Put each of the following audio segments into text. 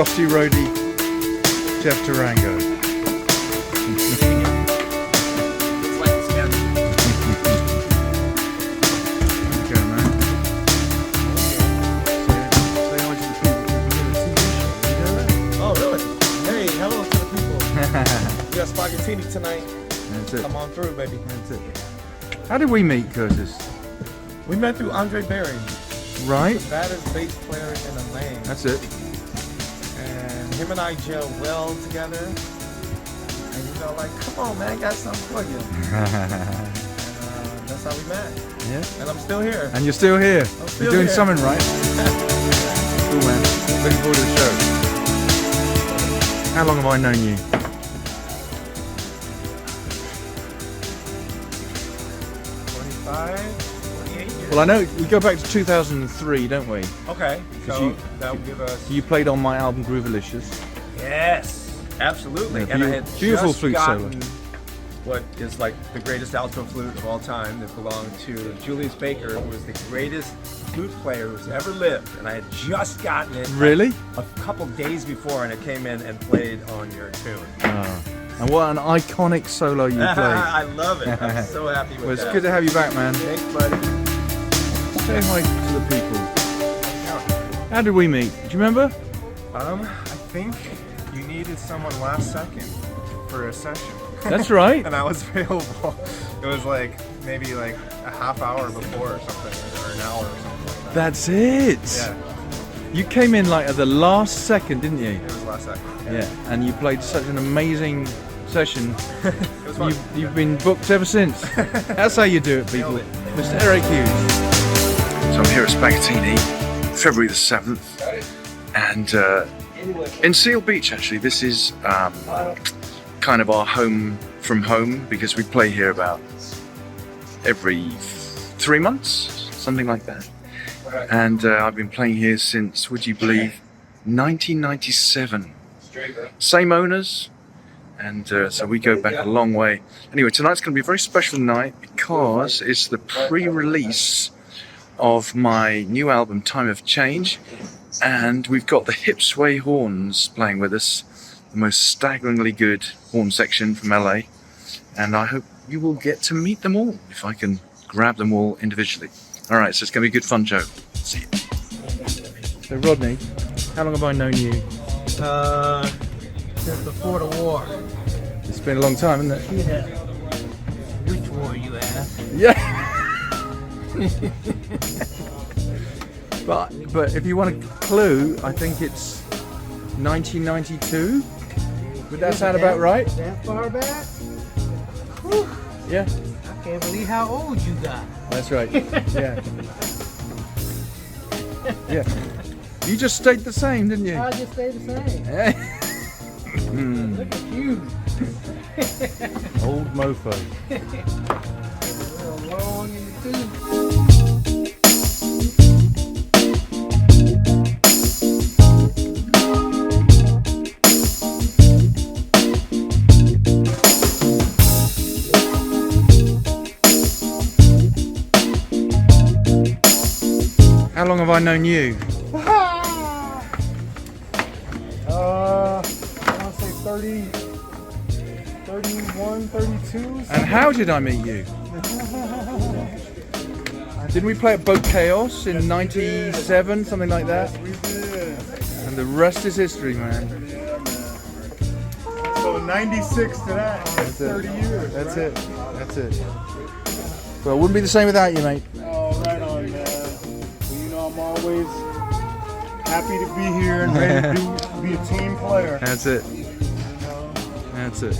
trusty roadie, Jeff Tarango. Okay, man. Say hi to the people. You know that? Oh, really? Hey, hello to the people. We got Spaghettini tonight. That's it. Come on through, baby. That's it. How did we meet, Curtis? We met through Andre Berry, Right? the baddest bass player in the land. That's it. And him and I gel well together. And you know, like, come on, man, I got something for you. And that's how we met. Yeah. And I'm still here. And you're still here. still You're doing here. something right. Cool, man. Looking forward to the show. How long have I known you? 28 years. Well, I know we go back to 2003, don't we? Okay, so you- that will give us... You played on my album Groovalicious. Yes, absolutely. Yeah, and I had beautiful just flute gotten solo. what is like the greatest alto flute of all time that belonged to Julius Baker, who was the greatest flute player who's ever lived. And I had just gotten it Really? a couple days before, and it came in and played on your tune. And what an iconic solo you played. I love it. I'm so happy with Well, it's that. good to have you back, man. Thanks, buddy. Say hi to the people. How did we meet? Do you remember? I think you needed someone last second for a session. That's right. And I was available. It was like maybe like a half hour before or something, or an hour or something like that. That's it. Yeah, You came in like at the last second, didn't you? it was last second. Yeah. And you played such an amazing session. It was fun. You've been booked ever since. That's how you do it, people. Nailed it. Mr. Eric Hughes. So I'm here at Spaghettini, February the 7th, and in Seal Beach, actually. This is kind of our home from home, because we play here about every 3 months, something like that. And I've been playing here since, would you believe, 1997. Same owners, and so we go back a long way. Anyway, tonight's going to be a very special night because it's the pre-release of my new album, Time of Change, and we've got the Hip Sway Horns playing with us, the most staggeringly good horn section from LA, and I hope you will get to meet them all, if I can grab them all individually. Alright, so it's going to be a good fun show. See you. So Rodney, how long have I known you? Since before the war. It's been a long time, isn't it? Yeah. Which war you ask? Yeah. but if you want a clue, I think it's 1992. Would that sound about right? That far back? Whew. Yeah. I can't believe how old you got. That's right. Yeah. Yeah. You just stayed the same, didn't you? I just stay the same. Look at you. Old mofo. A little long in the tooth. How long have I known you? I want to say 30, 31, 32. And how did I meet you? Didn't we play at Boat Chaos in 97, something like that? We did. And the rest is history, man. Yeah, man. So 96 to that. That's 30 years. That's right? it. That's it. Well, it wouldn't be the same without you, mate. Oh, right on, man. Well, you know, I'm always happy to be here and ready to be a team player. That's it. You know? That's it.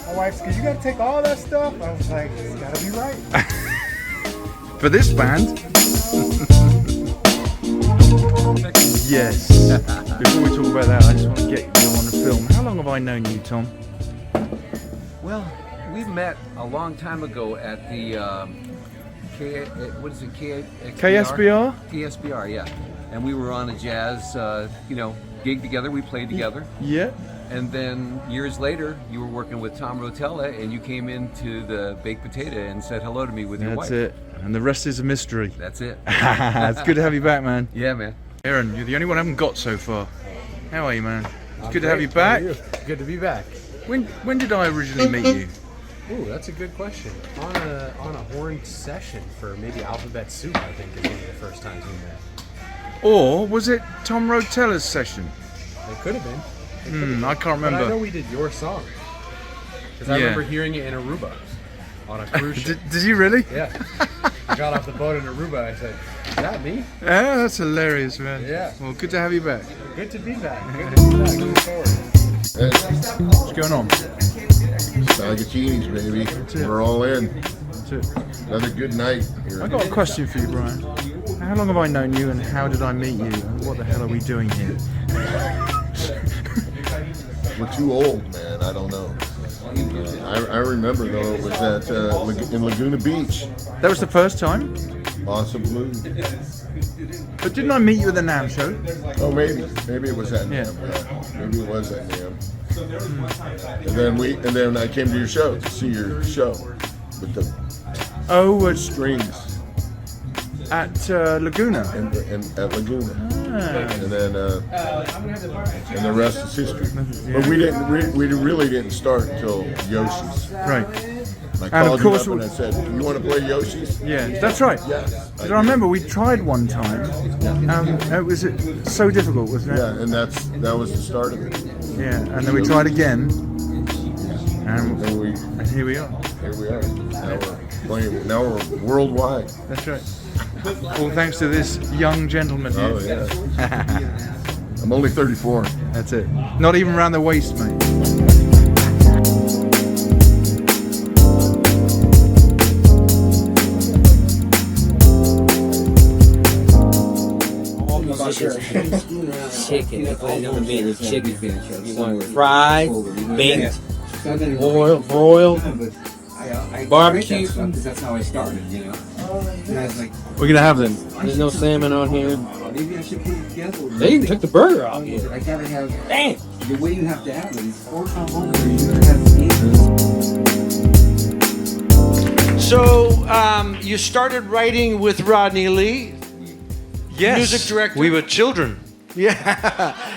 My wife's, "Cause you gotta take all that stuff." I was like, "It's gotta be right." For this band. Yes. Before we talk about that, I just want to get you on the film. How long have I known you, Tom? Well, we met a long time ago at the what is it? KSBR? KSBR, yeah. And we were on a jazz, gig together. We played together. Yeah. And then years later, you were working with Tom Rotella, and you came into the Baked Potato and said hello to me with your wife. That's it. And the rest is a mystery. That's it. It's good to have you back, man. Yeah, man. Aaron, you're the only one I haven't got so far. How are you, man? It's I'm good to have great. you back. How are you? Good to be back. When did I originally meet you? Ooh, that's a good question. On a horned session for maybe Alphabet Soup, I think is one of the first times we met. Or was it Tom Rotella's session? It could have been. I can't remember. But I know we did your song. Because I remember hearing it in Aruba on a cruise ship. Did you really? Yeah. I got off the boat in Aruba. I said, "Is that me?" Yeah, that's hilarious, man. Yeah. Well, good to have you back. Good to be back. Good to be back. Looking forward. What's going on? Spaghettinis, baby. We're all in. That's it. Another good night here. I got a question for you, Brian. How long have I known you, and how did I meet you, and what the hell are we doing here? We're too old, man. I don't know. I remember though it was at in Laguna Beach. That was the first time? Awesome Blue. But didn't I meet you at the NAMM show? Oh, maybe it was at Yeah. NAMM. Yeah. Maybe it was at NAMM. And then I came to your show to see your show with the Oh, it's strings at Laguna. and at Laguna. Ah. And then and the rest is history. But we really didn't start until Yoshi's. Right. I And called of course you up and I said, "You want to play Yoshi's?" Yeah, that's right. Yes. Because I remember we tried one time. It was so difficult, wasn't it? Yeah, and that was the start of it. Yeah, and then we tried again, and And here we are. here we are. Now we're playing. Now we're worldwide. That's right. All thanks to this young gentleman here. Oh yeah. I'm only 34. That's it. Not even around the waist, mate. Chicken. Chicken. You want fried, baked, broiled, barbecue. That's how I started, you know. And I was like, We're gonna have them. There's no salmon on here. maybe I should put it together. They even took the burger off here. I gotta have. Damn. The way you have to have it is 4 times over. You gotta have the So, you started writing with Rodney Lee. Yes. Music director. We were children. Yeah.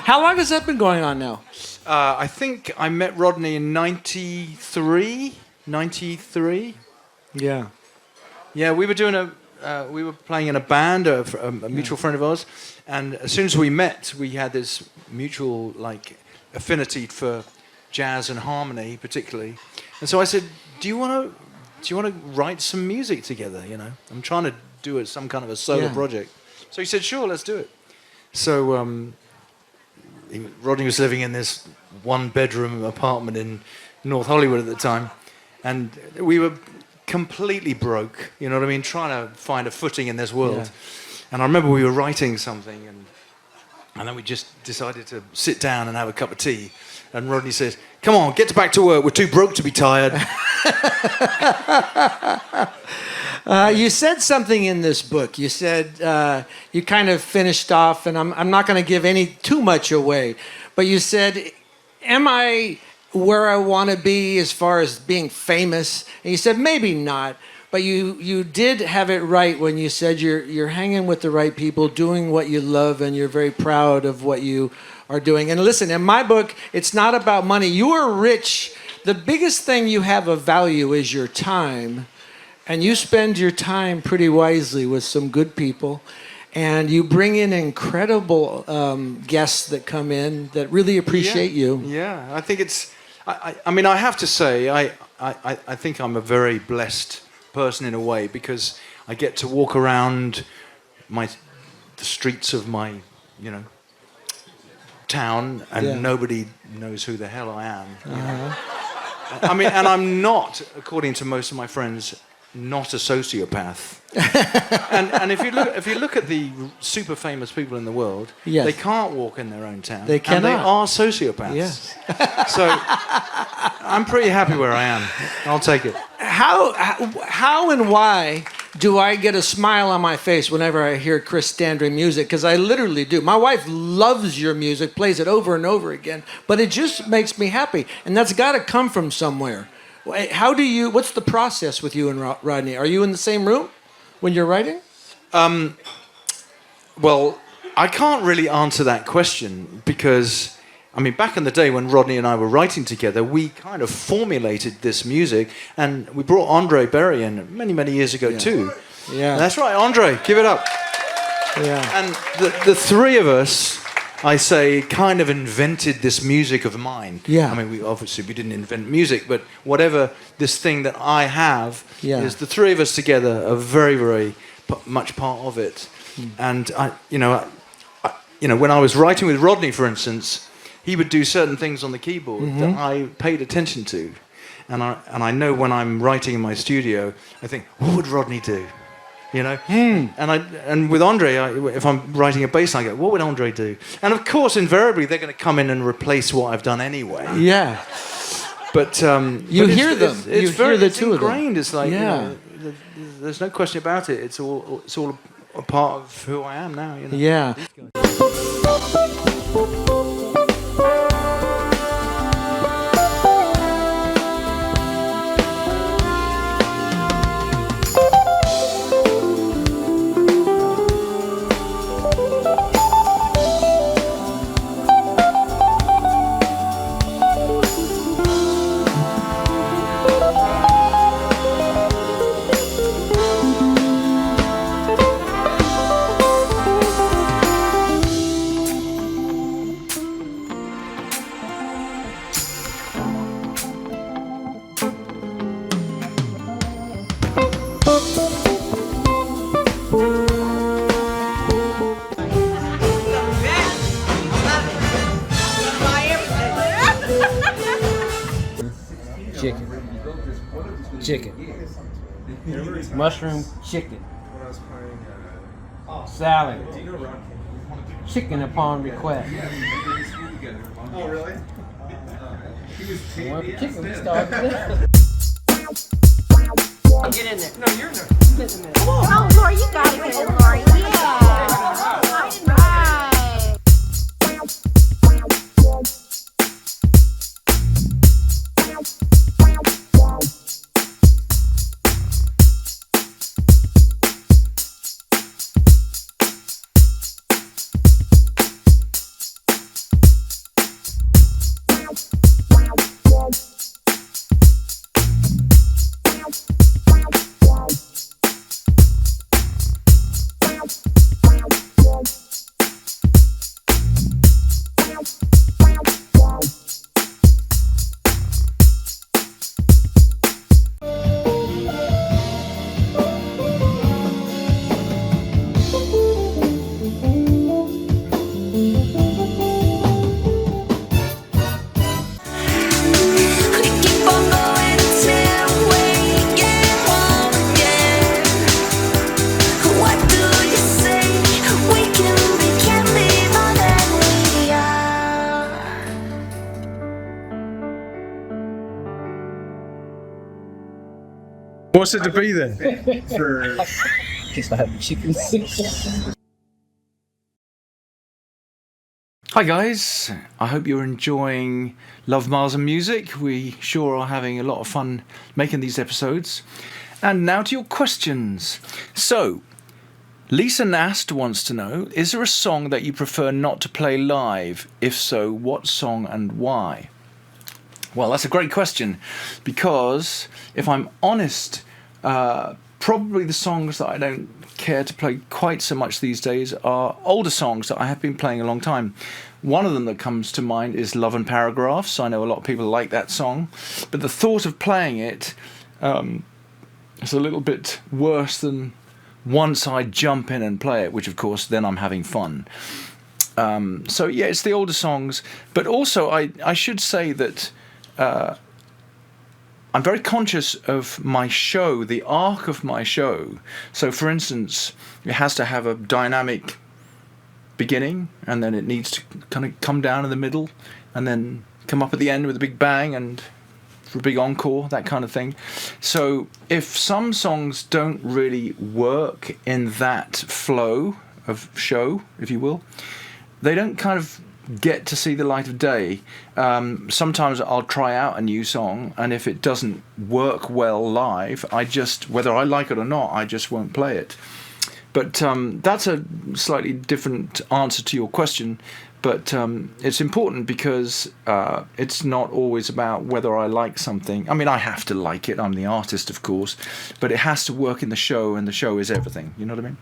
How long has that been going on now? I think I met Rodney in 93. 93. Yeah. Yeah, we were doing we were playing in a band, a mutual friend of ours, and as soon as we met, we had this mutual affinity for jazz and harmony, particularly. And so I said, "Do you want to write some music together? You know, I'm trying to do some kind of a solo project." So he said, "Sure, let's do it." So Rodney was living in this 1-bedroom apartment in North Hollywood at the time, and we were completely broke, you know what I mean, trying to find a footing in this world. Yeah. And I remember we were writing something, and then we just decided to sit down and have a cup of tea. And Rodney says, "Come on, get back to work. We're too broke to be tired." You said something in this book. You said you kind of finished off, and I'm not going to give too much away, but you said, "Am I where I want to be as far as being famous?" And you said maybe not, but you did have it right when you said you're hanging with the right people, doing what you love, and you're very proud of what you are doing. And listen, in my book, it's not about money. You are rich. The biggest thing you have of value is your time. And you spend your time pretty wisely with some good people. And you bring in incredible guests that come in that really appreciate you. Yeah, I think it's... I mean, I have to say, I think I'm a very blessed person in a way, because I get to walk around the streets of my, town, and nobody knows who the hell I am. I mean, and I'm not, according to most of my friends, not a sociopath. and if you look at the super famous people in the world, Yes. they can't walk in their own town. They And they cannot. are sociopaths. Yes. So I'm pretty happy where I am. I'll take it. How and why do I get a smile on my face whenever I hear Chris Standring music? Because I literally do. My wife loves your music, plays it over and over again, but it just makes me happy. And that's got to come from somewhere. What's the process with you and Rodney? Are you in the same room when you're writing? Well, I can't really answer that question because, I mean, back in the day when Rodney and I were writing together, we kind of formulated this music, and we brought Andre Berry in many, many years ago too. Yeah. That's right, Andre, give it up. Yeah. And the three of us, I say, kind of invented this music of mine. Yeah. I mean, we didn't invent music, but whatever this thing that I have is the three of us together are very, very much part of it. And when I was writing with Rodney, for instance, he would do certain things on the keyboard that I paid attention to. And I know when I'm writing in my studio, I think, what would Rodney do? You know, and with Andre, if I'm writing a bass line, I go, what would Andre do? And of course, invariably, they're going to come in and replace what I've done anyway. Yeah. But you hear them. It's very the two ingrained. Of them. It's like there's no question about it. It's all a part of who I am now. You know? Yeah. Chicken. Mushroom chicken. Salad. Chicken upon request. Oh, really? Want chicken, we start there. Get in there. No, you're in there. Come on. Oh, Lori, you got it, Lori. Yeah. Right. What's it to be then? Guess I have chicken soup. Hi guys, I hope you're enjoying Love, Miles and Music. We sure are having a lot of fun making these episodes. And now to your questions. So, Lisa Nast wants to know, is there a song that you prefer not to play live? If so, what song and why? Well, that's a great question, because if I'm honest, probably the songs that I don't care to play quite so much these days are older songs that I have been playing a long time. One of them that comes to mind is Love and Paragraphs. I know a lot of people like that song, but the thought of playing it is a little bit worse than once I jump in and play it, which of course then I'm having fun. So yeah, it's the older songs, but also I should say that I'm very conscious of my show, the arc of my show. So, for instance, it has to have a dynamic beginning, and then it needs to kind of come down in the middle, and then come up at the end with a big bang and for a big encore, that kind of thing. So, if some songs don't really work in that flow of show, if you will, they don't kind of get to see the light of day. Sometimes I'll try out a new song, and if it doesn't work well live, whether I like it or not, I just won't play it. But that's a slightly different answer to your question. But it's important because it's not always about whether I like something. I mean, I have to like it. I'm the artist, of course. But it has to work in the show, and the show is everything. You know what I mean?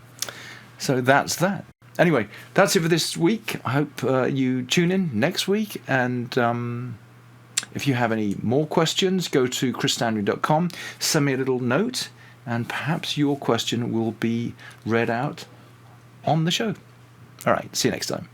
So that's that. Anyway, that's it for this week. I hope you tune in next week. And if you have any more questions, go to chrisstandring.com. Send me a little note. And perhaps your question will be read out on the show. All right. See you next time.